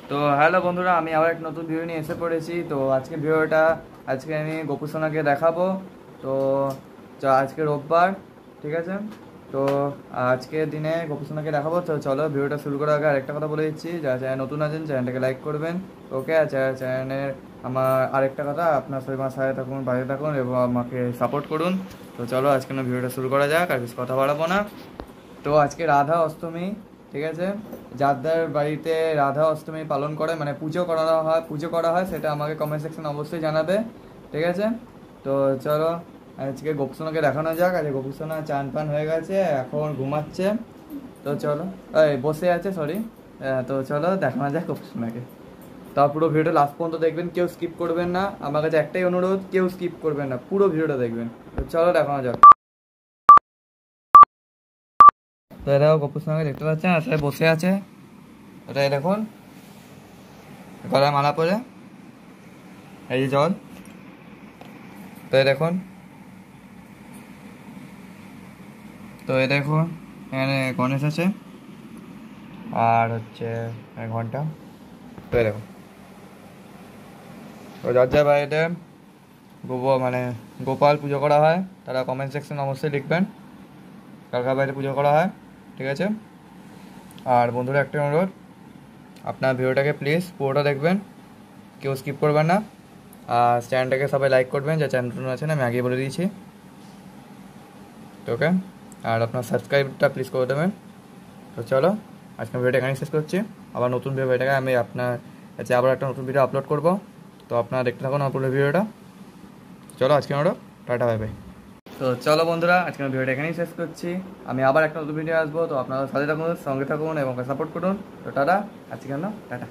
তো হ্যালো বন্ধুরা, আমি আবার এক নতুন ভিডিও নিয়ে এসে পড়েছি। তো আজকে আমি গোপু সোনাকে দেখাবো। তো আজকে রোববার, ঠিক আছে। তো আজকের দিনে গোপু সোনাকে দেখাবো। তো চলো ভিডিওটা শুরু করার আগে আরেকটা কথা বলে দিচ্ছি, যারা চ্যানেল নতুন আছেন চ্যানেলটাকে লাইক করবেন। ওকে, আর চ্যানেলের আমার আরেকটা কথা, আপনার সবাই আমার সাথে থাকুন, পাশে থাকুন এবং আমাকে সাপোর্ট করুন। তো চলো আজকে ভিডিওটা শুরু করা যাক, আর কিছু কথা বাড়াবো না। তো আজকে রাধা অষ্টমী, ঠিক আছে। যাদের বাড়িতে রাধা অষ্টমী পালন করে, মানে পুজো করা হয় সেটা আমাকে কমেন্ট সেকশনে অবশ্যই জানাবে, ঠিক আছে। তো চলো আজকে গোপসোনাকে দেখানো যাক। আজকে গোপসোনা চান পান হয়ে গেছে, এখন ঘুমাচ্ছে। তো চলো, বসে আছে, সরি। তো চলো দেখানো যাক গোপসোনাকে। তা পুরো ভিডিওটা লাস্ট পর্যন্ত দেখবেন, কেউ স্কিপ করবেন না। আমার কাছে একটাই অনুরোধ, কেউ স্কিপ করবেন না, পুরো ভিডিওটা দেখবেন। তো চলো দেখানো যাক। তো এরাও গোপুর সঙ্গে দেখতে পাচ্ছেন, আসলে বসে আছে। এটাই দেখুন, গলায় মালা পরে, এই যে জল। তো এই দেখুন, এখানে গণেশ আছে, আর হচ্ছে ঘন্টা। তো এই দেখুন, তো যার যার বাড়িতে মানে গোপাল পুজো করা হয় তারা কমেন্ট সেকশন অবশ্যই লিখবেন কার কার বাড়িতে পুজো করা হয়, ঠিক আছে। আর বন্ধুরা একটা অনুরোধ, আপনার ভিডিওটাকে প্লিজ পুরোটা দেখবেন, কেউ স্কিপ করবেন না। আর চ্যানেলটাকে সবাই লাইক করবেন, যা চ্যানেল নতুন আছেন আমি আগেই বলে দিয়েছি। তো ওকে, আর আপনার সাবস্ক্রাইবটা প্লিজ করে দেবেন। তো চলো আজকে ভিডিওটা এখানেই শেষ করছি। আবার নতুন ভিডিওটাকে আমি আপনার কাছে আবার একটা নতুন ভিডিও আপলোড করব। তো আপনারা দেখতে থাকুন আপলোড ভিডিওটা। চলো আজকে আমরা টাটা, বাই বাই। তো চলো বন্ধুরা, আজকে আমি ভিডিওটা এখানেই শেষ করছি। আমি আবার একটা নতুন ভিডিও আসবো। তো আপনারা সাথে থাকুন, সঙ্গে থাকুন এবং সাপোর্ট করুন। তো টাটা, আজকে আমরা টাটা।